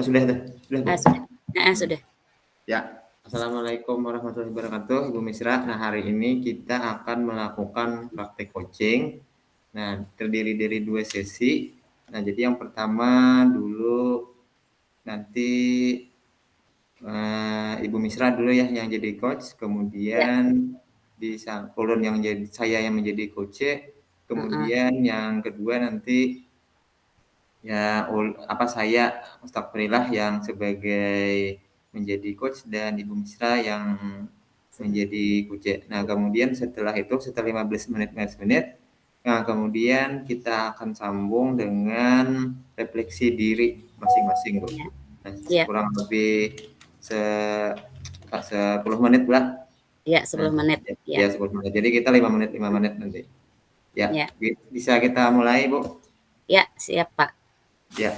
Oh, sudah tuh? Sudah, Bu? Sudah. Sudah. Ya. Assalamualaikum warahmatullahi wabarakatuh, Ibu Misra. Nah, hari ini kita akan melakukan praktek coaching. Nah, terdiri dari 2 sesi. Nah, jadi yang pertama dulu nanti Ibu Misra dulu ya yang jadi coach, Ya. kemudian ulun yang jadi saya yang menjadi coach, kemudian yang kedua nanti ya saya Astagfirullah yang sebagai menjadi coach dan Ibu Misra yang menjadi coach. Nah, kemudian setelah 15 menit, nah kemudian kita akan sambung dengan refleksi diri masing-masing, Bu. Nah, Ya. kurang lebih 10 menit lah. Ya, 10 menit. Ya, 10 menit. Jadi kita 5 menit nanti. Ya, bisa kita mulai, Bu? Ya, siap, Pak. Ya,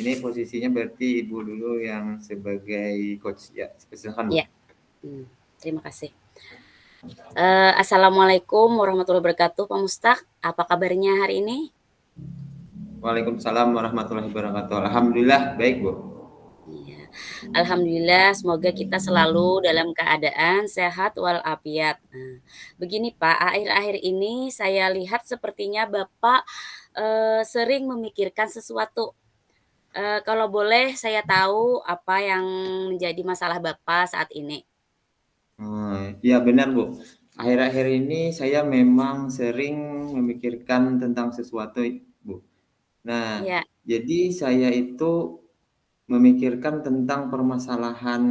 ini posisinya berarti Ibu dulu yang sebagai coach ya. Silakan, Bu. Ya. Terima kasih. Assalamualaikum warahmatullahi wabarakatuh, Pak Mustaq. Apa kabarnya hari ini? Waalaikumsalam warahmatullahi wabarakatuh. Alhamdulillah baik, Bu. Iya. Alhamdulillah, semoga kita selalu dalam keadaan sehat walafiat. Nah, begini Pak, akhir-akhir ini saya lihat sepertinya Bapak sering memikirkan sesuatu. Kalau boleh saya tahu apa yang menjadi masalah Bapak saat ini? Ya benar, Bu. Akhir-akhir ini saya memang sering memikirkan tentang sesuatu, Bu. Nah, Ya. jadi saya itu memikirkan tentang permasalahan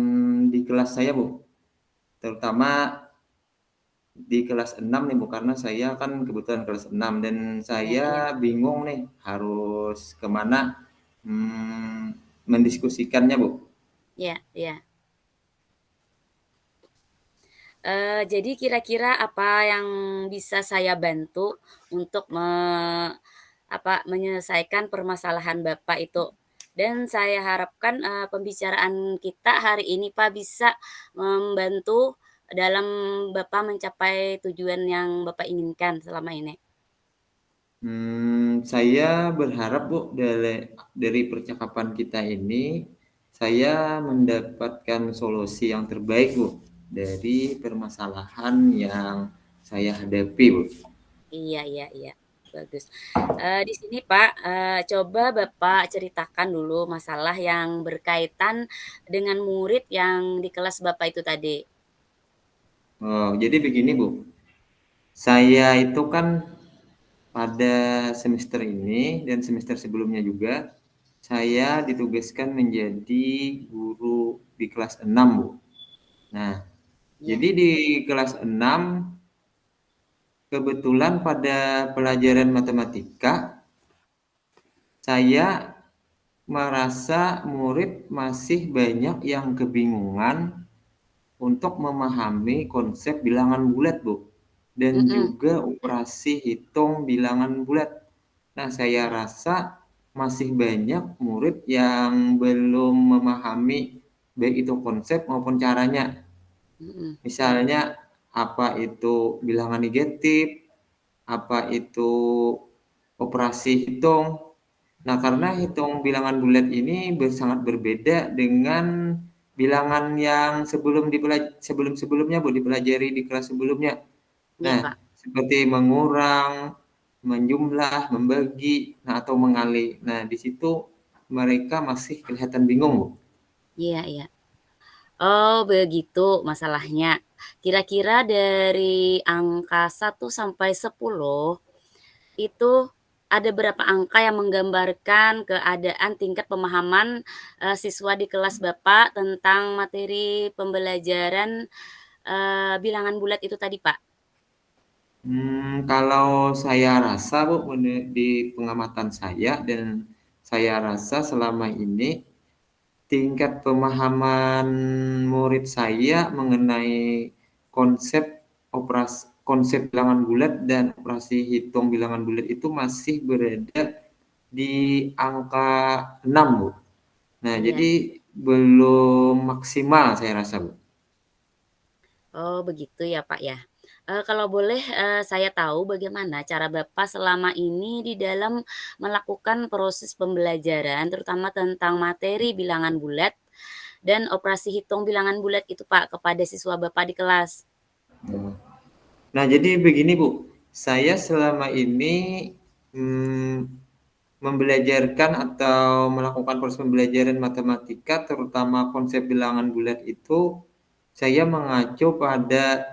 di kelas saya, Bu. Terutama di kelas 6 nih, Bu, karena saya kan kebetulan kelas 6 dan saya Ya. bingung nih harus kemana mendiskusikannya, Bu. Ya. Jadi kira-kira apa yang bisa saya bantu untuk menyelesaikan permasalahan Bapak itu? Dan saya harapkan, pembicaraan kita hari ini, Pak, bisa membantu dalam Bapak mencapai tujuan yang Bapak inginkan selama ini. Saya berharap, Bu, dari percakapan kita ini, saya mendapatkan solusi yang terbaik, Bu, dari permasalahan yang saya hadapi, Bu. Iya, bagus. Di sini Pak, coba Bapak ceritakan dulu masalah yang berkaitan dengan murid yang di kelas Bapak itu tadi. Oh, jadi begini, Bu. Saya itu kan pada semester ini dan semester sebelumnya juga, saya ditugaskan menjadi guru di kelas 6, Bu. Nah, Ya. jadi di kelas 6 kebetulan pada pelajaran matematika, saya merasa murid masih banyak yang kebingungan untuk memahami konsep bilangan bulat, Bu, dan juga operasi hitung bilangan bulat. Nah, saya rasa masih banyak murid yang belum memahami baik itu konsep maupun caranya. Misalnya apa itu bilangan negatif, apa itu operasi hitung. Nah, karena hitung bilangan bulat ini sangat berbeda dengan bilangan yang sebelum-sebelumnya, Bu, dipelajari di kelas sebelumnya. Iya, Nah, Pak. seperti mengurang, menjumlah, membagi, atau mengalih. Nah, di situ mereka masih kelihatan bingung, Bu. Iya. Oh, begitu masalahnya. Kira-kira dari angka 1 sampai 10, itu ada berapa angka yang menggambarkan keadaan tingkat pemahaman, siswa di kelas Bapak tentang materi pembelajaran, bilangan bulat itu tadi, Pak? Kalau saya rasa, Bu, di pengamatan saya dan saya rasa selama ini tingkat pemahaman murid saya mengenai konsep bilangan bulat dan operasi hitung bilangan bulat itu masih berada di angka 6, Bu. Nah, Iya. jadi belum maksimal saya rasa, Bu. Oh, begitu ya, Pak, ya. Kalau boleh, saya tahu bagaimana cara Bapak selama ini di dalam melakukan proses pembelajaran, terutama tentang materi bilangan bulat dan operasi hitung bilangan bulat itu, Pak, kepada siswa Bapak di kelas? Nah, jadi begini Bu, saya selama ini mmm, membelajarkan atau melakukan proses pembelajaran matematika, terutama konsep bilangan bulat itu, saya mengacu pada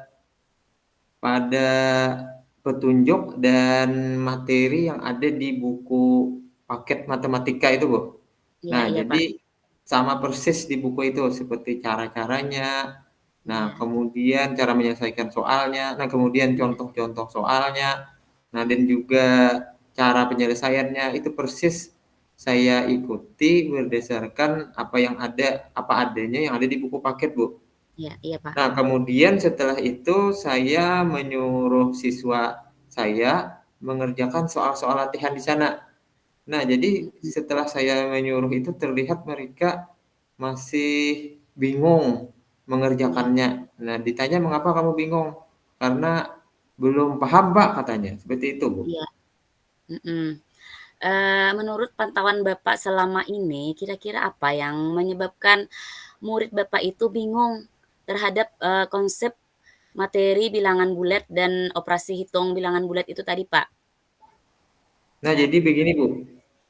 petunjuk dan materi yang ada di buku paket matematika itu, Bu. Iya Nah, iya, Pak. jadi sama persis di buku itu, seperti cara-caranya, nah Iya kemudian cara menyelesaikan soalnya, nah kemudian iya contoh-contoh soalnya, nah dan juga cara penyelesaiannya itu persis saya ikuti berdasarkan apa adanya yang ada di buku paket, Bu. iya iya, Pak. Nah, kemudian setelah itu saya menyuruh siswa saya mengerjakan soal-soal latihan di sana. Nah, jadi Mhm, setelah saya menyuruh itu terlihat mereka masih bingung iya mengerjakannya. Nah, ditanya, "Mengapa kamu bingung?" "Karena belum paham, Pak," katanya. Seperti itu, Bu. iya, mhm. Menurut pantauan Bapak selama ini, kira-kira apa yang menyebabkan murid Bapak itu bingung terhadap, konsep materi bilangan bulat dan operasi hitung bilangan bulat itu tadi, Pak? Nah, jadi begini, Bu,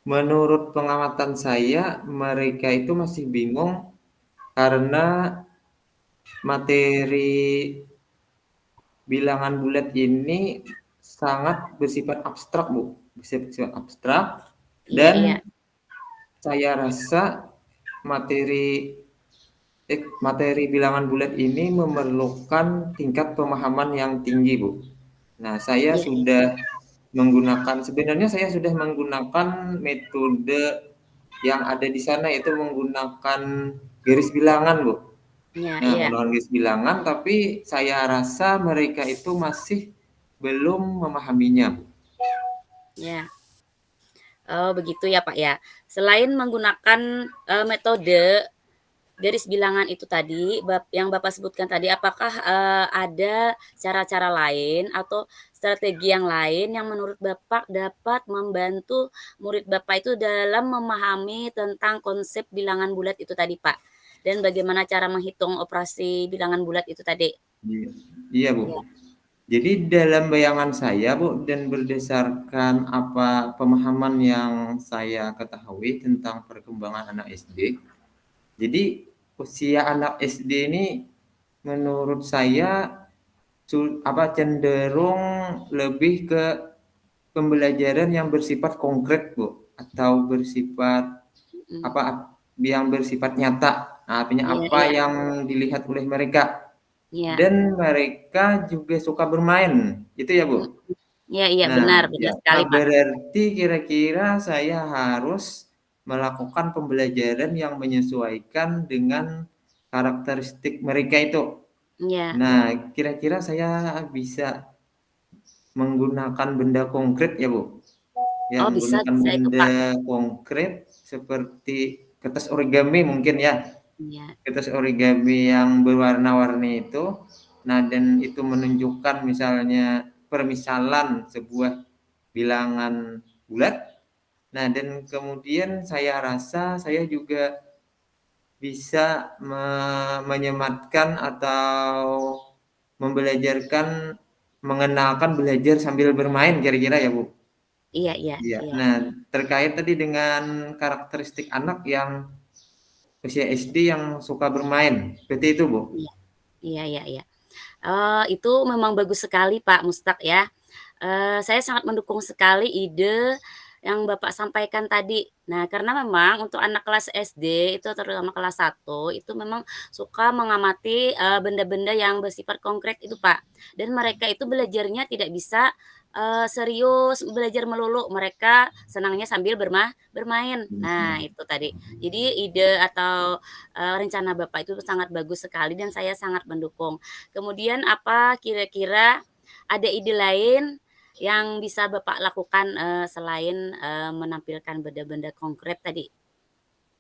menurut pengamatan saya, mereka itu masih bingung karena materi bilangan bulat ini sangat bersifat abstrak, Bu, bersifat abstrak Iya dan iya saya rasa materi materi bilangan bulat ini memerlukan tingkat pemahaman yang tinggi, Bu. Nah, iya iya sebenarnya saya sudah menggunakan metode yang ada di sana, yaitu menggunakan garis bilangan, Bu. iya Nah, iya menggunakan garis bilangan, tapi saya rasa mereka itu masih belum memahaminya, Bu. iya. Oh, begitu ya, Pak, ya. Selain menggunakan, metode garis bilangan itu tadi, yang Bapak sebutkan tadi, apakah, ada cara-cara lain atau strategi yang lain yang menurut Bapak dapat membantu murid Bapak itu dalam memahami tentang konsep bilangan bulat itu tadi, Pak? Dan bagaimana cara menghitung operasi bilangan bulat itu tadi? Iya. Iya, Bu. Iya Jadi dalam bayangan saya, Bu, dan berdasarkan pemahaman yang saya ketahui tentang perkembangan anak SD, jadi usia anak SD ini menurut saya cenderung lebih ke pembelajaran yang bersifat konkret, Bu, atau mhm. apa yang bersifat nyata. Nah, artinya Iya apa iya yang dilihat oleh mereka iya, dan mereka juga suka bermain, gitu ya, mhm. Bu? Iya iya, Nah, benar ya, benar sekali, Pak. berarti kira-kira saya harus melakukan pembelajaran yang menyesuaikan dengan karakteristik mereka itu. Iya. Nah, kira-kira saya bisa menggunakan benda konkret ya, Bu? Ya, Oh, bisa menggunakan bisa itu, benda Pak. konkret seperti kertas origami mungkin ya, Iya kertas origami yang berwarna-warni itu. Nah, dan itu menunjukkan misalnya permisalan sebuah bilangan bulat. Nah, dan kemudian saya rasa saya juga bisa menyematkan atau mengenalkan belajar sambil bermain kira-kira ya, Bu? iya iya Iya. iya Nah, terkait tadi dengan karakteristik anak yang usia SD yang suka bermain, seperti itu, Bu? iya iya iya iya. Itu memang bagus sekali, Pak Mustaq ya. Saya sangat mendukung sekali ide yang Bapak sampaikan tadi. Nah, karena memang untuk anak kelas SD itu terutama kelas 1 itu memang suka mengamati, benda-benda yang bersifat konkret itu, Pak. Dan mereka itu belajarnya tidak bisa, serius belajar melulu, mereka senangnya sambil bermain. Nah, itu tadi. Jadi ide atau, rencana Bapak itu sangat bagus sekali dan saya sangat mendukung. Kemudian apa kira-kira ada ide lain yang bisa Bapak lakukan, selain, menampilkan benda-benda konkret tadi?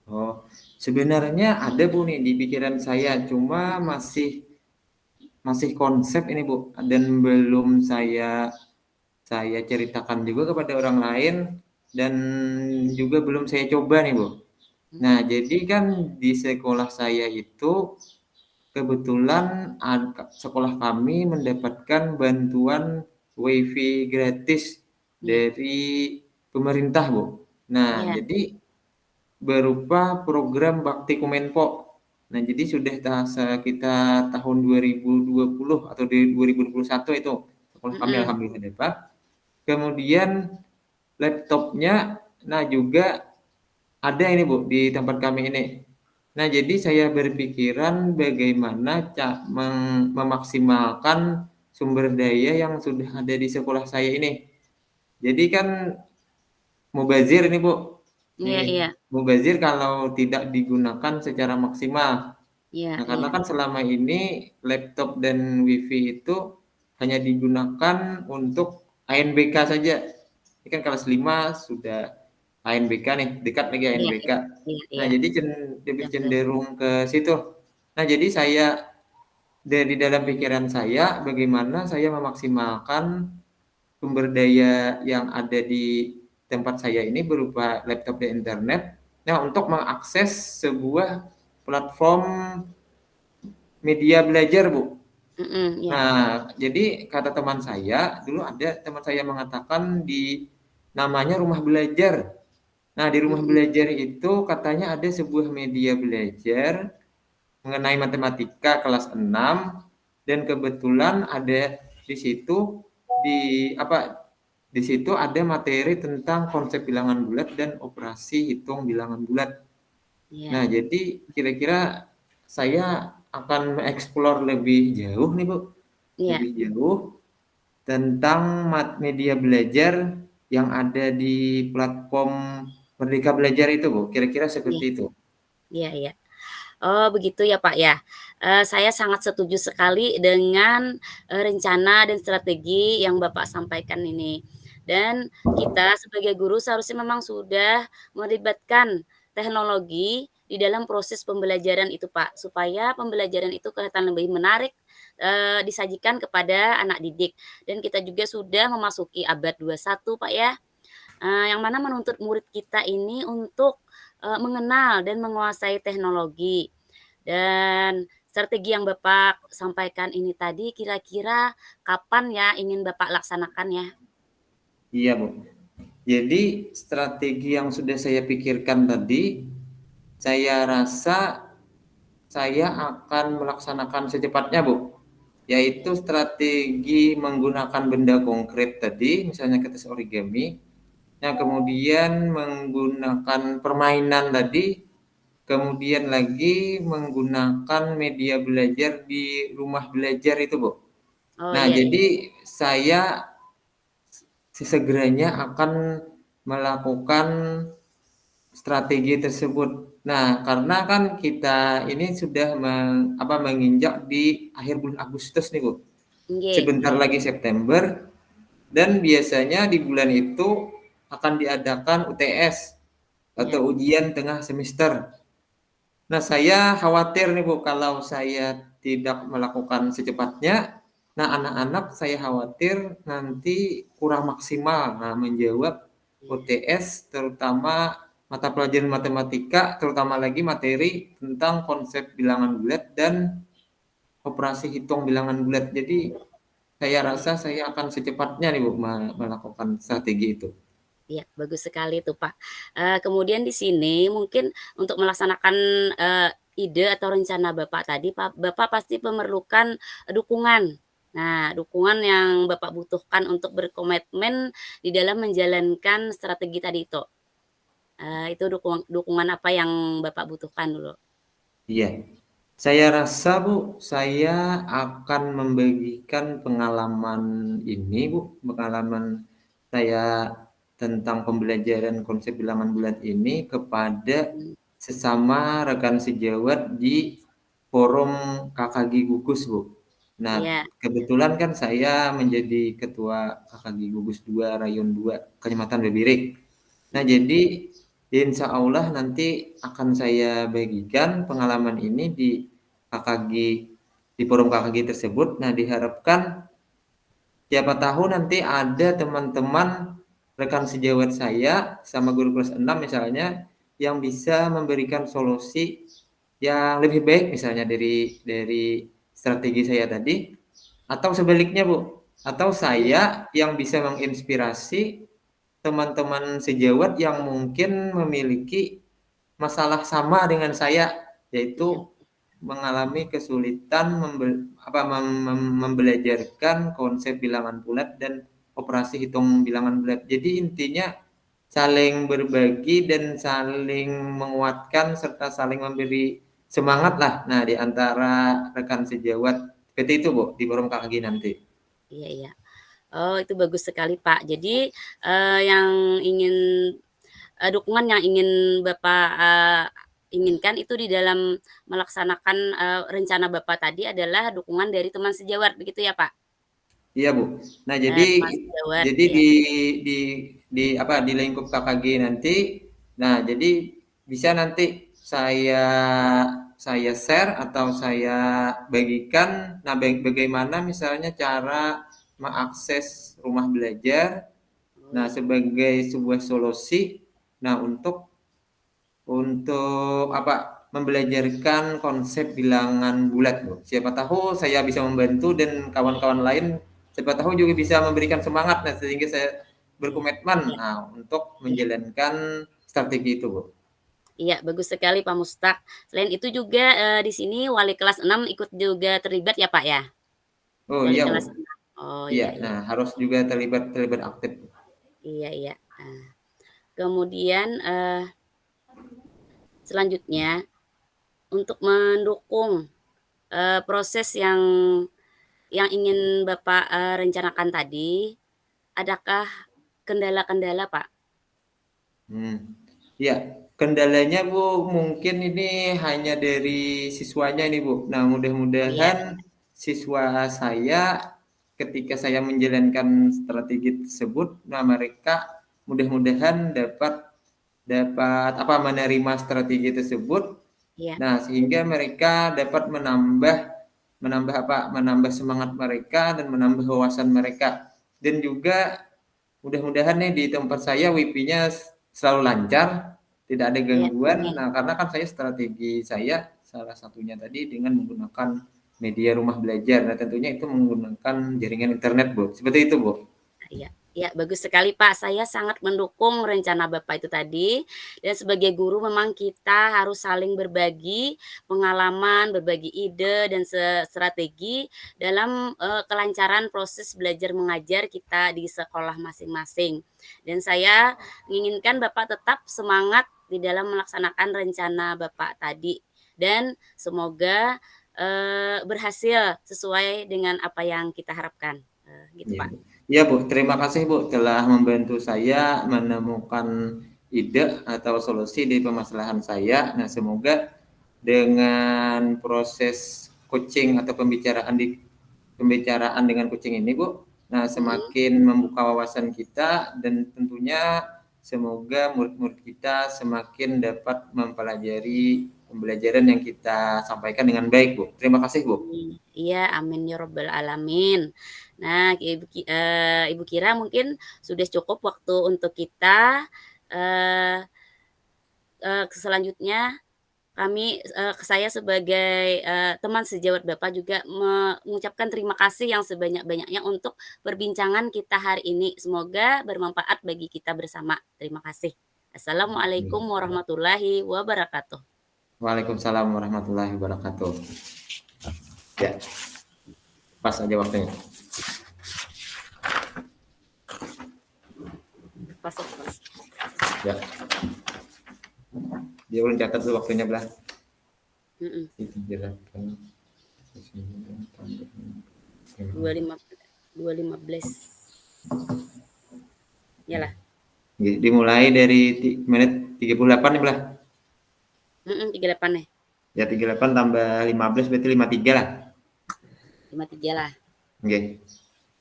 Oh, sebenarnya ada, Bu, nih di pikiran saya, cuma Mhm. masih konsep ini Bu, dan belum saya ceritakan juga kepada orang lain dan juga belum saya coba nih Bu. Nah, Mhm. jadi kan di sekolah saya itu kebetulan sekolah kami mendapatkan bantuan WiFi gratis Iya dari pemerintah, Bu. Nah, iya, jadi berupa program Bakti Kominfo. Nah, jadi sudah sekitar tahun 2020 atau di 2021 itu sekolah kami mhm, alhamdulillah dapat. Kemudian laptopnya, nah juga ada ini Bu di tempat kami ini. Nah, jadi saya berpikiran bagaimana memaksimalkan sumber daya yang sudah ada di sekolah saya ini. Jadi kan mubazir ini Bu, iya nih iya mubazir kalau tidak digunakan secara maksimal. iya Nah, karena iya kan selama ini laptop dan WiFi itu hanya digunakan untuk ANBK saja. Ini kan kelas 5 sudah ANBK nih, dekat lagi iya ANBK. iya Nah, iya, jadi lebih betul. cenderung ke situ. Nah, jadi saya dari dalam pikiran saya bagaimana saya memaksimalkan sumber daya yang ada di tempat saya ini berupa laptop dan internet. Nah, untuk mengakses sebuah platform media belajar, Bu. Mhm, iya Nah, jadi kata teman saya, dulu ada teman saya mengatakan di namanya rumah belajar. Nah, di rumah mhm, belajar itu katanya ada sebuah media belajar mengenai matematika kelas 6 dan kebetulan ada di situ di apa di situ ada materi tentang konsep bilangan bulat dan operasi hitung bilangan bulat. iya Nah, jadi kira-kira saya akan mengeksplor lebih jauh nih, Bu. iya Lebih jauh tentang media belajar yang ada di platform Merdeka Belajar itu, Bu. Kira-kira iya seperti itu. iya iya. Oh begitu ya Pak ya. Saya sangat setuju sekali dengan, rencana dan strategi yang Bapak sampaikan ini. Dan kita sebagai guru seharusnya memang sudah melibatkan teknologi di dalam proses pembelajaran itu Pak, supaya pembelajaran itu kelihatan lebih menarik, disajikan kepada anak didik. Dan kita juga sudah memasuki abad 21 Pak ya, yang mana menuntut murid kita ini untuk, mengenal dan menguasai teknologi. Dan strategi yang Bapak sampaikan ini tadi kira-kira kapan ya ingin Bapak laksanakan ya? Iya, Bu. Jadi strategi yang sudah saya pikirkan tadi, saya rasa saya akan melaksanakan secepatnya, Bu. Iya Yaitu strategi menggunakan benda konkret tadi, misalnya kertas origami, yang kemudian menggunakan permainan tadi, kemudian lagi menggunakan media belajar di rumah belajar itu, Bu. oh Nah, iya iya jadi saya sesegeranya akan melakukan strategi tersebut. Nah, karena kan kita ini sudah menginjak di akhir bulan Agustus nih, Bu. nggih, Sebentar lagi September dan biasanya di bulan itu akan diadakan UTS iya atau ujian tengah semester. Nah, saya khawatir nih Bu, kalau saya tidak melakukan secepatnya, nah anak-anak saya khawatir nanti kurang maksimal, nah menjawab iya UTS terutama mata pelajaran matematika, terutama lagi materi tentang konsep bilangan bulat dan operasi hitung bilangan bulat. Jadi saya iya rasa saya akan secepatnya nih Bu melakukan strategi itu. iya, bagus sekali tuh, Pak. Kemudian di sini mungkin untuk melaksanakan, ide atau rencana Bapak tadi, Bapak pasti memerlukan dukungan. Nah, dukungan yang Bapak butuhkan untuk berkomitmen di dalam menjalankan strategi tadi itu. Itu dukungan apa yang Bapak butuhkan dulu? Iya. Saya rasa Bu, saya akan membagikan pengalaman ini Bu, pengalaman saya tentang pembelajaran konsep bilangan bulat ini kepada Mmm, sesama rekan sejawat di forum KKG Gugus Bu. Nah, iya kebetulan kan saya menjadi ketua KKG Gugus 2 Rayon 2 Kecamatan Bebirik. Nah, mhm, jadi insya Allah nanti akan saya bagikan pengalaman ini di KKG di forum KKG tersebut. Nah, diharapkan siapa tahu nanti ada teman-teman rekan sejawat saya sama guru kelas 6 misalnya yang bisa memberikan solusi yang lebih baik misalnya dari strategi saya tadi atau sebaliknya, Bu. Atau Iya, saya yang bisa menginspirasi teman-teman sejawat yang mungkin memiliki masalah sama dengan saya, iya, yaitu mengalami kesulitan membelajarkan konsep bilangan bulat dan operasi hitung bilangan bulat. Jadi intinya saling berbagi dan saling menguatkan serta saling memberi semangat lah. Nah, di antara rekan sejawat seperti itu, Bu, di forum KKG nanti. iya, iya. Oh, itu bagus sekali, Pak. Jadi, yang ingin dukungan yang ingin Bapak, inginkan itu di dalam melaksanakan, rencana Bapak tadi adalah dukungan dari teman sejawat, begitu ya, Pak? Iya, Bu. Nah, jadi Teman sejawat, jadi iya, di di lingkup KKG nanti, nah jadi bisa nanti saya share atau saya bagikan, nah bagaimana misalnya cara mengakses rumah belajar, oh nah iya, sebagai sebuah solusi, nah untuk membelajarkan konsep bilangan bulat, Bu. Siapa tahu saya bisa membantu dan kawan-kawan lain siapa tahu juga bisa memberikan semangat nah sehingga saya iya, berkomitmen iya, nah untuk iya. menjalankan strategi itu, Bu. Iya, bagus sekali Pak Mustaq. Selain itu juga, di sini wali kelas 6 ikut juga terlibat ya, Pak, ya? Oh Wali iya, Bu. kelas 6. Oh, Iya. iya, iya. Nah, harus juga terlibat terlibat aktif. Iya, iya. Nah, kemudian, selanjutnya untuk mendukung, proses yang ingin Bapak, rencanakan tadi, adakah kendala-kendala, Pak? Hmm. Ya, kendalanya Bu, mungkin ini hanya dari siswanya ini Bu. Nah, Iya, mudah-mudahan siswa saya ketika saya menjalankan strategi tersebut, nah mereka mudah-mudahan dapat dapat menerima strategi tersebut. iya, Nah, sehingga mereka dapat menambah menambah menambah semangat mereka dan menambah wawasan mereka. Dan juga mudah-mudahan nih di tempat saya wifi-nya selalu lancar, tidak ada iya, gangguan. amin. Nah, karena kan strategi saya salah satunya tadi dengan menggunakan media rumah belajar. Nah, tentunya itu menggunakan jaringan internet, Bu. Seperti itu, Bu. Iya, iya, bagus sekali, Pak. Saya sangat mendukung rencana Bapak itu tadi, dan sebagai guru memang kita harus saling berbagi pengalaman, berbagi ide dan strategi dalam, kelancaran proses belajar mengajar kita di sekolah masing-masing. Dan saya menginginkan Bapak tetap semangat di dalam melaksanakan rencana Bapak tadi, dan semoga, berhasil sesuai dengan apa yang kita harapkan, gitu, Iya, Pak. Bu. Iya, Bu. Terima kasih, Bu, telah membantu saya menemukan ide atau solusi di permasalahan saya. Nah, semoga dengan proses coaching atau pembicaraan dengan kucing ini, Bu, nah Mhm. semakin membuka wawasan kita dan tentunya semoga murid-murid kita semakin dapat mempelajari pembelajaran yang kita sampaikan dengan baik, Bu. Terima kasih, Bu. Iya, amin ya rabbal alamin. Nah, Ibu kira mungkin sudah cukup waktu untuk kita, eee selanjutnya saya sebagai, teman sejawat Bapak juga mengucapkan terima kasih yang sebanyak-banyaknya untuk perbincangan kita hari ini. Semoga bermanfaat bagi kita bersama. Terima kasih. Assalamualaikum warahmatullahi wabarakatuh. Waalaikumsalam warahmatullahi wabarakatuh. Ya, pas aja waktunya. Pas, Pas. Ya, dia ulun catat dulu waktunya belah. Mhm. Itu jelaskan. 25 2.15. Iyalah, Dimulai dari menit 38 nih belah. 38 nih, Ya 38 tambah 15 berarti 53 lah. 53 lah. Oke.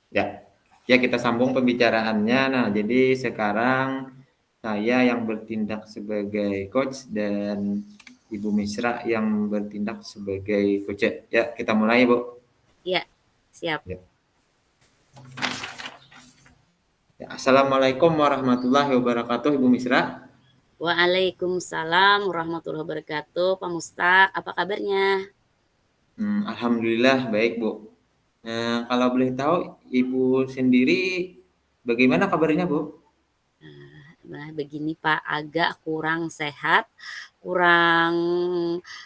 Ya. Ya kita sambung pembicaraannya. Nah, jadi sekarang saya yang bertindak sebagai coach dan Ibu Misra yang bertindak sebagai coach. Ya, kita mulai, Bu. Iya, siap. Ya. Ya, Assalamualaikum warahmatullahi wabarakatuh, Ibu Misra. Waalaikumsalam warahmatullahi wabarakatuh. Pak Mustaq, apa kabarnya? Alhamdulillah baik, Bu. Kalau boleh tahu, Ibu sendiri bagaimana kabarnya, Bu? Nah, begini Pak, agak kurang sehat, kurang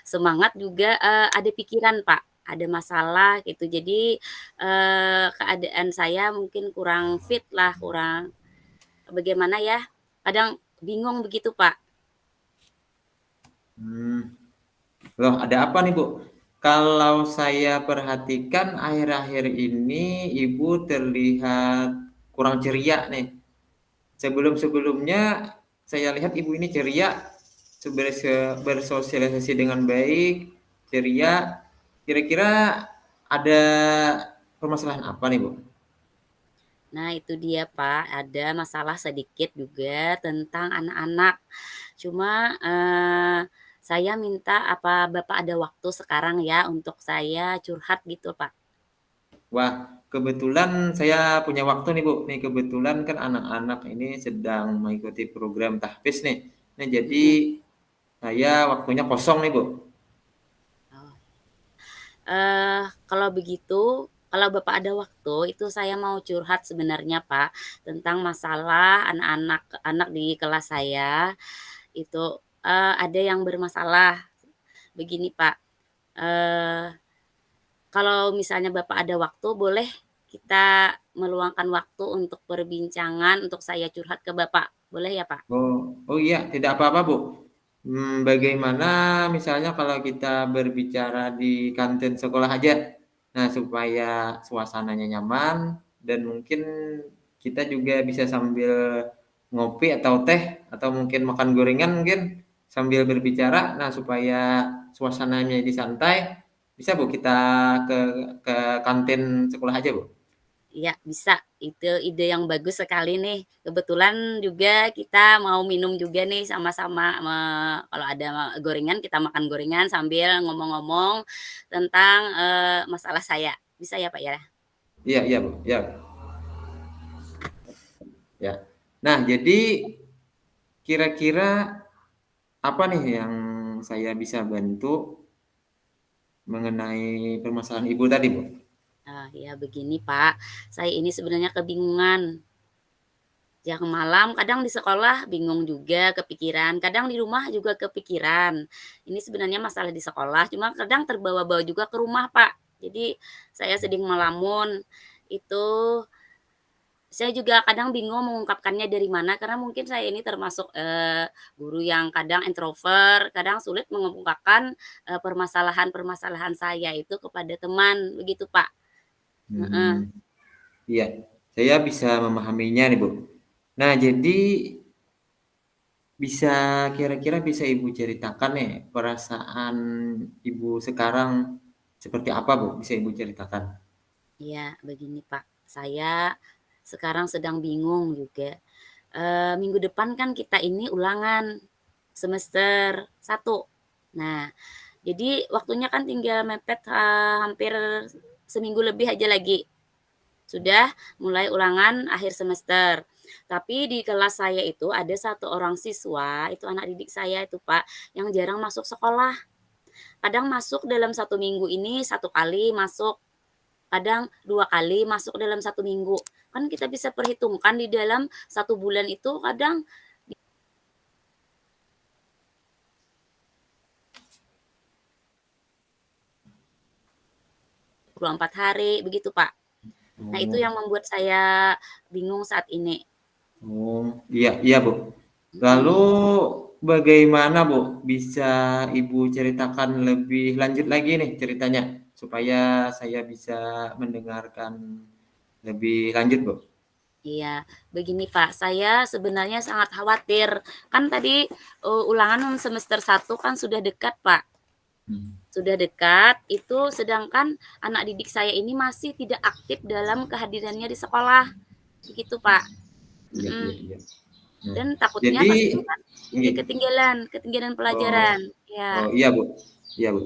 semangat juga, ada pikiran Pak, ada masalah gitu. Jadi, keadaan saya mungkin kurang fit lah, kurang bagaimana ya, kadang bingung begitu Pak. Hmm, Loh, ada apa nih, Bu? Kalau saya perhatikan akhir-akhir ini Ibu terlihat kurang ceria nih. Sebelum-sebelumnya saya lihat Ibu ini ceria, bersosialisasi dengan baik, ceria. Kira-kira ada permasalahan apa nih, Bu? Nah itu dia Pak, ada masalah sedikit juga tentang anak-anak. Cuma, saya minta apa Bapak ada waktu sekarang ya untuk saya curhat gitu Pak? Wah, kebetulan saya punya waktu nih, Bu. Nih kebetulan kan anak-anak ini sedang mengikuti program tahfiz nih. Nah, jadi Mhm. saya waktunya kosong nih, Bu. Oh. Kalau begitu, kalau Bapak ada waktu, itu saya mau curhat sebenarnya, Pak, tentang masalah anak-anak anak di kelas saya, itu, ada yang bermasalah. Begini, Pak, eee, kalau misalnya Bapak ada waktu, boleh kita meluangkan waktu untuk perbincangan, untuk saya curhat ke Bapak, boleh ya, Pak? Oh iya, tidak apa-apa, Bu. Bagaimana misalnya kalau kita berbicara di kantin sekolah aja? Nah, supaya suasananya nyaman dan mungkin kita juga bisa sambil ngopi atau teh atau mungkin makan gorengan mungkin sambil berbicara. Nah, supaya suasananya jadi santai, bisa Bu kita ke ke kantin sekolah aja, Bu? Iya, bisa. Itu ide yang bagus sekali nih. Kebetulan juga kita mau minum juga nih sama-sama, kalau ada gorengan, kita makan gorengan sambil ngomong-ngomong tentang, masalah saya. Bisa ya, Pak, ya? Iya iya, Bu, iya, ya. Nah, jadi kira-kira apa nih yang saya bisa bantu mengenai permasalahan Ibu tadi, Bu? Ya begini, Pak, saya ini sebenarnya kebingungan. Yang malam kadang di sekolah bingung juga, kepikiran, kadang di rumah juga kepikiran. Ini sebenarnya masalah di sekolah, cuma kadang terbawa-bawa juga ke rumah, Pak. Jadi saya sedang melamun, itu saya juga kadang bingung mengungkapkannya dari mana, karena mungkin saya ini termasuk, guru yang kadang introvert, kadang sulit mengungkapkan, permasalahan-permasalahan saya itu kepada teman, begitu, Pak. Heeh. Hmm, iya, saya bisa memahaminya nih, Bu. Nah, jadi bisa kira-kira bisa Ibu ceritakan nih perasaan Ibu sekarang seperti apa, Bu? Bisa Ibu ceritakan? Iya, begini Pak, saya sekarang sedang bingung juga. Minggu depan kan kita ini ulangan semester 1. Nah, jadi waktunya kan tinggal mepet, hampir seminggu lebih aja lagi. Sudah mulai ulangan akhir semester. Tapi di kelas saya itu ada satu orang siswa, itu anak didik saya itu Pak, yang jarang masuk sekolah. Kadang masuk dalam 1 minggu ini 1 kali masuk, kadang 2 kali masuk dalam 1 minggu. Kan kita bisa perhitungkan di dalam 1 bulan itu kadang 24 hari, begitu, Pak. Nah, itu Oh yang membuat saya bingung saat ini. oh, iya iya, Bu. Lalu Mhm. bagaimana, Bu, bisa Ibu ceritakan lebih lanjut lagi nih ceritanya, supaya saya bisa mendengarkan lebih lanjut, Bu? Iya, begini, Pak, saya sebenarnya sangat khawatir. Kan tadi, ulangan semester 1 kan sudah dekat, Pak. Hmm. Sudah dekat, itu sedangkan anak didik saya ini masih tidak aktif dalam kehadirannya di sekolah, begitu, Pak. Iya Mhm. iya iya. Nah, Dan takutnya jadi pastinya kan jadi nggih. ketinggalan ketinggalan Oh pelajaran. oh, Ya, iya, Bu. Iya, Bu.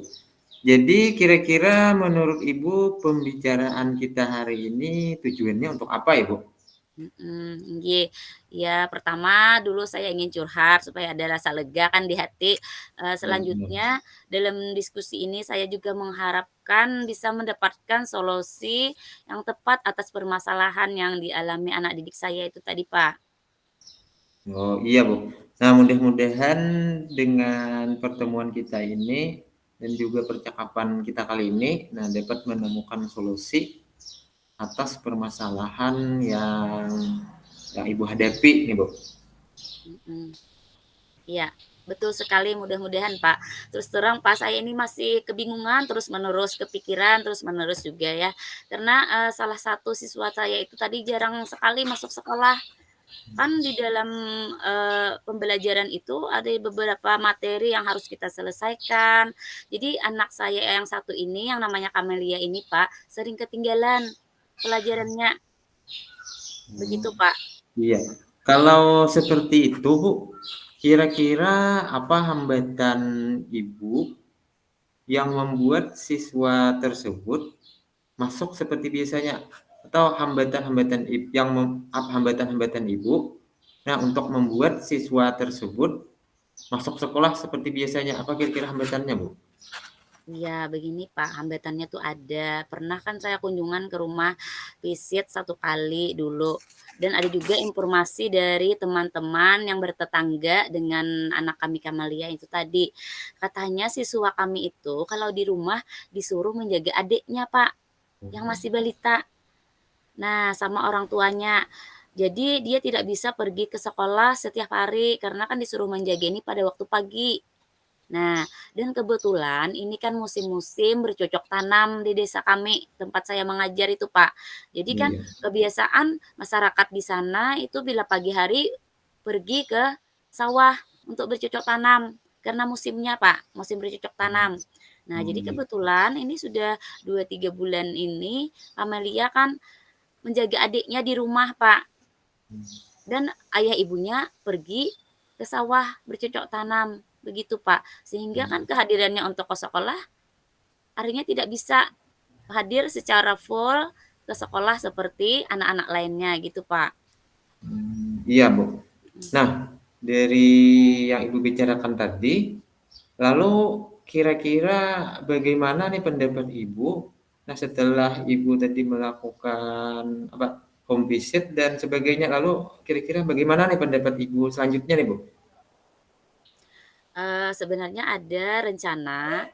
Jadi kira-kira menurut Ibu pembicaraan kita hari ini tujuannya untuk apa, Ibu? Nggih. Ya, pertama dulu saya ingin curhat supaya ada rasa lega kan di hati, Ya, benar. selanjutnya dalam diskusi ini saya juga mengharapkan bisa mendapatkan solusi yang tepat atas permasalahan yang dialami anak didik saya itu tadi, Pak. Oh, iya, Bu. Nah, mudah-mudahan dengan pertemuan kita ini dan juga percakapan kita kali ini, nah dapat menemukan solusi atas permasalahan yang Ibu hadapi nih, Bu. Mhm. Iya, betul sekali, mudah-mudahan, Pak. Terus terang, Pak, saya ini masih kebingungan, terus-menerus kepikiran, terus-menerus juga ya. Karena, salah satu siswa saya itu tadi jarang sekali masuk sekolah. Kan di dalam, pembelajaran itu ada beberapa materi yang harus kita selesaikan. Jadi anak saya yang satu ini, yang namanya Kamelia ini, Pak, sering ketinggalan pelajarannya, begitu, Pak. Iya. Kalau seperti itu, Bu, kira-kira apa hambatan Ibu yang membuat siswa tersebut masuk seperti biasanya? Atau hambatan-hambatan Ibu, nah untuk membuat siswa tersebut masuk sekolah seperti biasanya, apa kira-kira hambatannya, Bu? Iya, begini Pak, hambatannya tuh ada. Pernah kan saya kunjungan ke rumah visit satu kali dulu. Dan ada juga informasi dari teman-teman yang bertetangga dengan anak kami Kamalia itu tadi. Katanya siswa kami itu kalau di rumah disuruh menjaga adiknya Pak, yang masih balita. Nah, sama orang tuanya. Jadi dia tidak bisa pergi ke sekolah setiap hari karena kan disuruh menjaga ini pada waktu pagi. Nah, dan kebetulan ini kan musim-musim bercocok tanam di desa kami, tempat saya mengajar itu, Pak. Jadi kan Iya. kebiasaan masyarakat di sana itu bila pagi hari pergi ke sawah untuk bercocok tanam, karena musimnya, Pak, musim bercocok tanam. Nah, Oh, jadi iya. kebetulan ini sudah 2 3 bulan ini Amelia kan menjaga adiknya di rumah, Pak. Dan ayah ibunya pergi ke sawah bercocok tanam, begitu, Pak. Sehingga kan kehadirannya untuk ke sekolah akhirnya tidak bisa hadir secara full ke sekolah seperti anak-anak lainnya gitu, Pak. Iya, Bu. Mhm. Nah, dari yang Ibu bicarakan tadi, lalu kira-kira bagaimana nih pendapat Ibu, nah setelah Ibu tadi melakukan apa, home visit dan sebagainya, lalu kira-kira bagaimana nih pendapat Ibu selanjutnya nih, Bu? Sebenarnya ada rencana,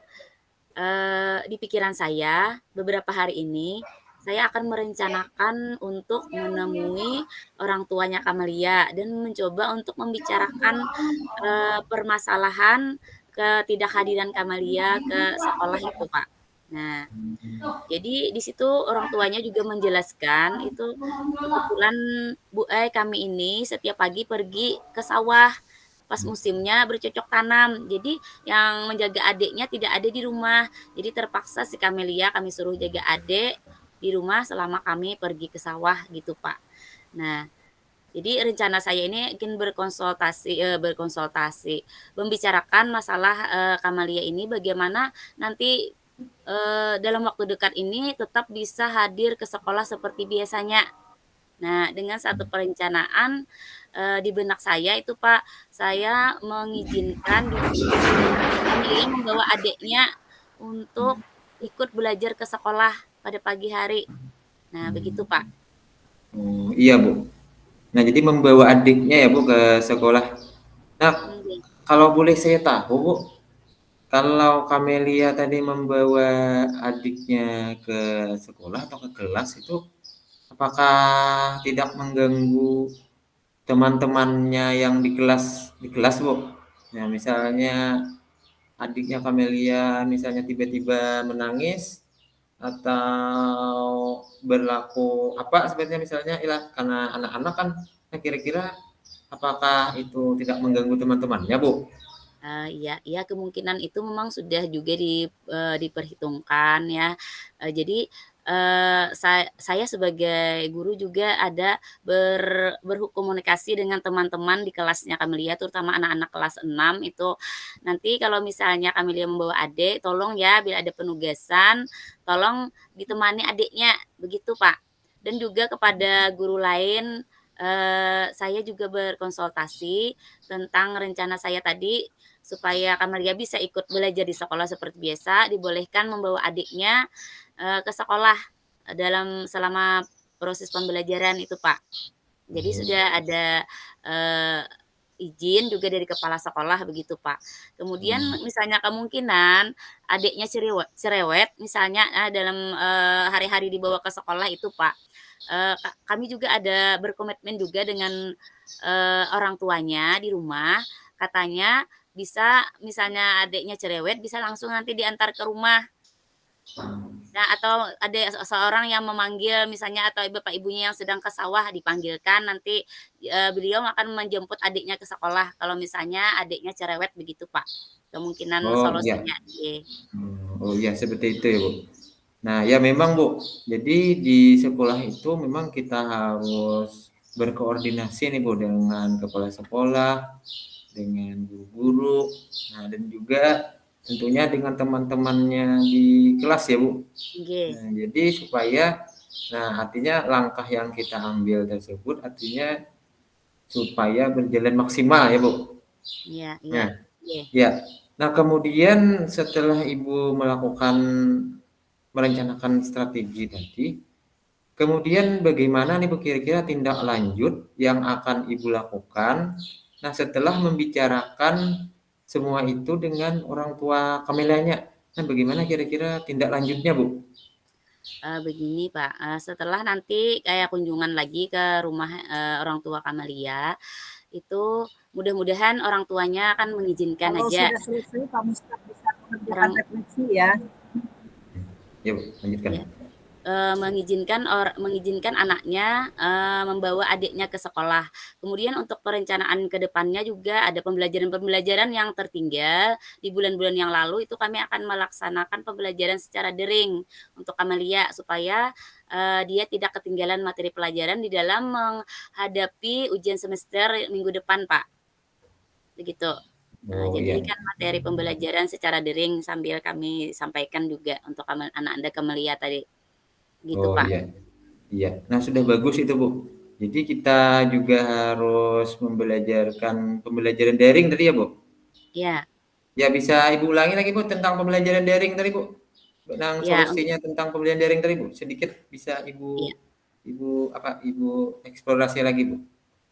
di pikiran saya beberapa hari ini, saya akan merencanakan untuk menemui orang tuanya Kamalia dan mencoba untuk membicarakan, permasalahan ketidakhadiran Kamalia ke sekolah itu, Pak. Nah, jadi di situ orang tuanya juga menjelaskan itu kebetulan kami ini setiap pagi pergi ke sawah pas musimnya bercocok tanam. Jadi yang menjaga adiknya tidak ada di rumah. Jadi terpaksa si Kamelia kami suruh jaga adik di rumah selama kami pergi ke sawah gitu, Pak. Nah, jadi rencana saya ini ingin berkonsultasi, membicarakan masalah, Kamalia ini bagaimana nanti, dalam waktu dekat ini tetap bisa hadir ke sekolah seperti biasanya. Nah, dengan satu perencanaan, di benak saya itu, Pak, saya mengizinkan si Kamilia membawa adiknya untuk ikut belajar ke sekolah pada pagi hari. Nah, begitu, Pak. Oh, iya, Bu. Nah, jadi membawa adiknya ya, Bu, ke sekolah. Nah, Iya. kalau boleh saya tahu, Bu, kalau Kamelia tadi membawa adiknya ke sekolah atau ke kelas itu, apakah tidak mengganggu teman-temannya yang di kelas, Bu? Nah, misalnya adiknya Kamelia misalnya tiba-tiba menangis atau berlaku apa sebenarnya misalnya ilah karena anak-anak kan, nah kira-kira apakah itu tidak mengganggu teman-temannya, Bu? Iya iya kemungkinan itu memang sudah juga diperhitungkan ya. Jadi, saya sebagai guru juga ada berkomunikasi dengan teman-teman di kelasnya Kamelia, terutama anak-anak kelas 6 itu, nanti kalau misalnya Kamelia membawa adik, tolong ya bila ada penugasan, tolong ditemani adiknya, begitu Pak. Dan juga kepada guru lain, saya juga berkonsultasi tentang rencana saya tadi, supaya Kamelia bisa ikut belajar di sekolah seperti biasa, dibolehkan membawa adiknya ke sekolah, selama proses pembelajaran itu, Pak. Jadi Oh, sudah ada, eee, izin juga dari kepala sekolah begitu, Pak. Kemudian misalnya kemungkinan adiknya cerewet misalnya, dalam, hari-hari dibawa ke sekolah itu, Pak, kami juga ada berkomitmen juga dengan, orang tuanya di rumah, katanya bisa misalnya adiknya cerewet bisa langsung nanti diantar ke rumah. Nah, atau ada seseorang yang memanggil misalnya atau bapak ibunya yang sedang ke sawah dipanggilkan nanti, beliau akan menjemput adiknya ke sekolah kalau misalnya adiknya cerewet begitu, Pak, kemungkinan oh iya. solusinya, iya. Oh iya, seperti itu ya, Bu. Nah, ya memang, Bu. Jadi di sekolah itu memang kita harus berkoordinasi nih, Bu, dengan kepala sekolah, dengan guru-guru, nah dan juga tentunya dengan teman-temannya di kelas ya, Bu. Nggih, Nah, jadi supaya artinya langkah yang kita ambil tersebut artinya supaya berjalan maksimal ya, Bu. iya iya, Nah, nggih. ya. Nah, kemudian setelah Ibu merencanakan strategi tadi, kemudian bagaimana nih Bu kira-kira tindak lanjut yang akan Ibu lakukan? Nah, setelah membicarakan semua itu dengan orang tua Kamelianya. Nah, bagaimana kira-kira tindak lanjutnya, Bu? Begini Pak, setelah nanti kayak kunjungan lagi ke rumah, orang tua Kamalia, itu mudah-mudahan orang tuanya akan mengizinkan Kalau aja sudah selesai, Pak Mustaq bisa mengerjakan orang refleksi ya. Ya, Bu, lanjutkan. ya. Mengizinkan anaknya, membawa adiknya ke sekolah. Kemudian untuk perencanaan ke depannya juga ada pembelajaran-pembelajaran yang tertinggal di bulan-bulan yang lalu itu kami akan melaksanakan pembelajaran secara daring untuk Amalia supaya, dia tidak ketinggalan materi pelajaran di dalam menghadapi ujian semester minggu depan, Pak, begitu. Oh, Jadi iya. kan materi pembelajaran secara daring sambil kami sampaikan juga untuk anak Anda Kamalia tadi, gitu, Oh, Pak. iya. Iya. Nah, sudah bagus itu, Bu. Jadi kita juga harus membelajarkan pembelajaran daring tadi ya, Bu? Iya Ya, bisa Ibu ulangi lagi, Bu, tentang pembelajaran daring tadi, Bu? Tentang iya, solusinya tentang pembelajaran daring tadi, Bu. Sedikit bisa Ibu iya. Ibu Ibu eksplorasi lagi, Bu?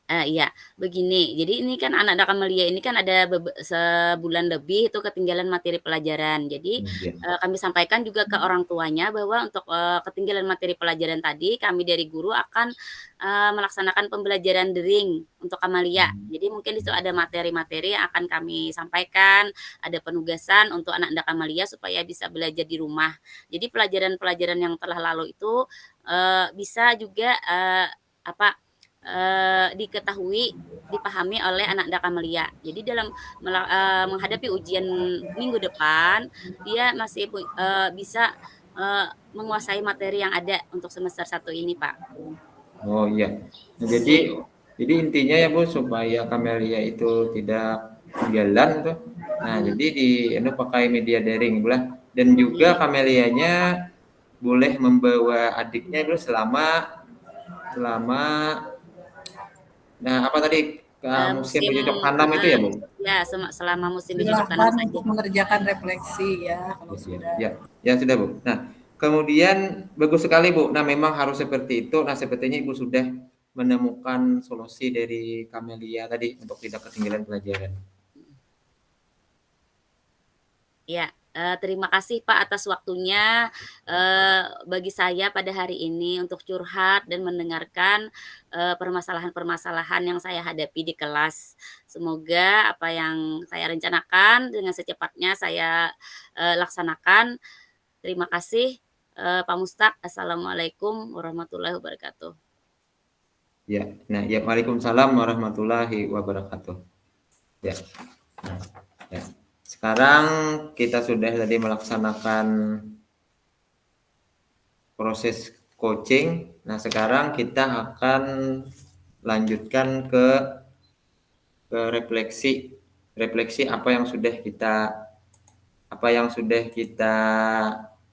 Iya, begini, jadi ini kan anak-anak Amelia ini kan ada sebulan lebih itu ketinggalan materi pelajaran. Jadi, Iya. kami sampaikan juga ke orang tuanya bahwa untuk, ketinggalan materi pelajaran tadi, kami dari guru akan, melaksanakan pembelajaran daring untuk Amalia. Jadi mungkin di situ ada materi-materi yang akan kami sampaikan, ada penugasan untuk anak-anak Amalia supaya bisa belajar di rumah. Jadi pelajaran-pelajaran yang telah lalu itu, bisa juga, apa diketahui, dipahami oleh anak Anda Kamalia. Jadi dalam menghadapi ujian minggu depan, dia masih bisa, menguasai materi yang ada untuk semester 1 ini, Pak. Oh, iya. Nah, Nggih, jadi intinya ya, Bu, supaya Kamelia itu tidak ketinggalan tuh. Nah, jadi pakai media daring, Bu lah. Dan juga nggih, Kamelianya boleh membawa adiknya dulu selama selama apa tadi, musim musim bercocok tanam itu heeh, ya, Bu? ya selama musim bercocok tanam Silahkan saja. untuk mengerjakan refleksi ya kalau Ya, ya, sudah. ya, ya sudah, Bu. Nah, kemudian bagus sekali, Bu. Nah, memang harus seperti itu. Nah, sepertinya Ibu sudah menemukan solusi dari Kamelia tadi untuk tidak ketinggalan pelajaran. Ya, terima kasih Pak atas waktunya, bagi saya pada hari ini untuk curhat dan mendengarkan, permasalahan-permasalahan yang saya hadapi di kelas. Semoga apa yang saya rencanakan dengan secepatnya saya, laksanakan. Terima kasih, Pak Mustaq. Assalamualaikum warahmatullahi wabarakatuh. Ya. Nah, ya, waalaikumsalam warahmatullahi wabarakatuh. Ya. Nah, ya. Sekarang kita sudah tadi melaksanakan proses coaching. Nah, sekarang kita akan lanjutkan ke refleksi apa yang sudah kita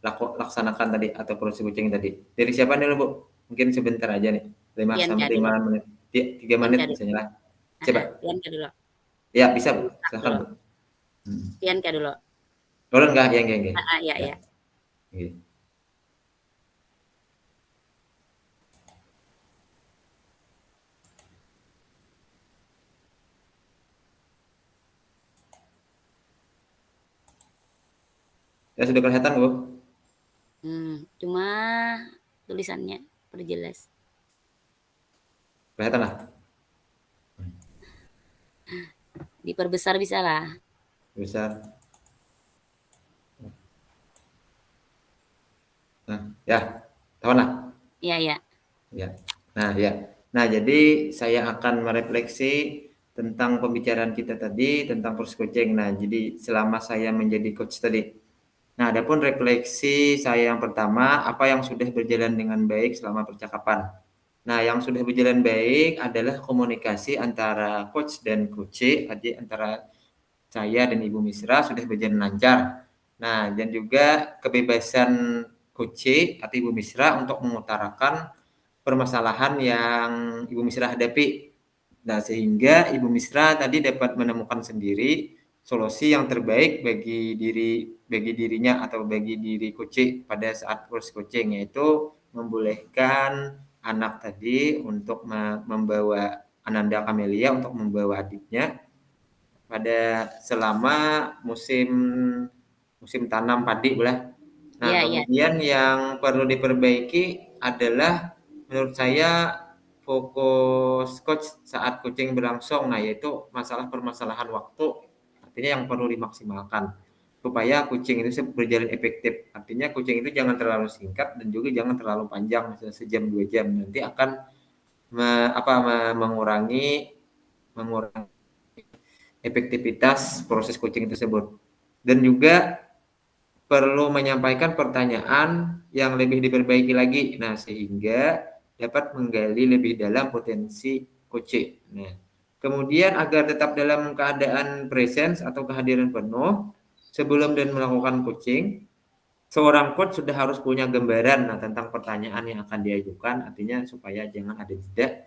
laksanakan tadi atau proses coaching tadi. Dari siapa nih, Bu? Mungkin sebentar aja nih, 5 Bianca sampai dulu. 5 menit. 3 menit Bianca dulu. misalnya lah. Coba. Bianca dulu. Ya, bisa, Bu. Dibuka Silakan, dulu. Bu. Bianca dulu. Boleh enggak? Ya. Ya. Ya. Oke. Ya, sudah kelihatan, Bu? Cuma tulisannya perjelas. Kelihatan lah. Diperbesar bisa lah. Besar. Nah, ya. Tahu lah. Iya. Ya. Nah, ya. Nah, jadi saya akan merefleksi tentang pembicaraan kita tadi tentang proses coaching. Nah, jadi selama saya menjadi coach tadi. Nah, adapun refleksi saya yang pertama, apa yang sudah berjalan dengan baik selama percakapan. Nah, yang sudah berjalan baik adalah komunikasi antara coach dan coach, antara saya dan Ibu Misra sudah berjalan lancar. Nah, dan juga kebebasan coach atau Ibu Misra untuk mengutarakan permasalahan yang Ibu Misra hadapi. Nah, sehingga Ibu Misra tadi dapat menemukan sendiri solusi yang terbaik bagi dirinya atau bagi diri coach pada saat proses coaching, yaitu membolehkan anak tadi untuk membawa Ananda Kamelia untuk membawa adiknya pada selama musim tanam padi lah. Nah, kemudian yang perlu diperbaiki adalah menurut saya fokus coach saat coaching berlangsung, nah yaitu permasalahan waktu, artinya yang perlu dimaksimalkan supaya coaching itu berjalan efektif. Artinya coaching itu jangan terlalu singkat dan juga jangan terlalu panjang, misalnya sejam 2 jam, nanti akan mengurangi efektivitas proses coaching tersebut. Dan juga perlu menyampaikan pertanyaan yang lebih diperbaiki lagi, nah sehingga dapat menggali lebih dalam potensi coaching. Nah, kemudian agar tetap dalam keadaan presence atau kehadiran penuh sebelum dan melakukan coaching, seorang coach sudah harus punya gambaran tentang pertanyaan yang akan diajukan, artinya supaya jangan ada jeda,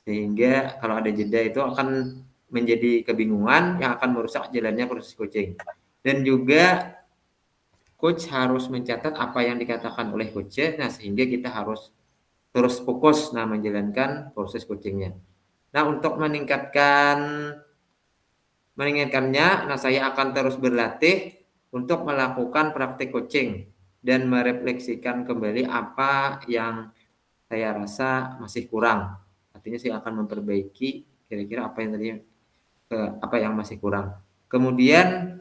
sehingga kalau ada jeda itu akan menjadi kebingungan yang akan merusak jalannya proses coaching. Dan juga coach harus mencatat apa yang dikatakan oleh coach, nah sehingga kita harus terus fokus menjalankan proses coachingnya. Nah, untuk meningkatkannya, saya akan terus berlatih untuk melakukan praktik coaching dan merefleksikan kembali apa yang saya rasa masih kurang. Artinya saya akan memperbaiki kira-kira apa yang masih kurang. Kemudian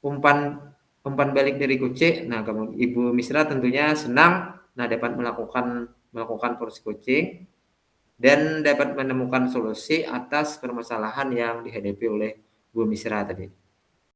umpan balik dari coach. Nah, Ibu Misra tentunya senang dapat melakukan proses coaching dan dapat menemukan solusi atas permasalahan yang dihadapi oleh Bu Misra tadi.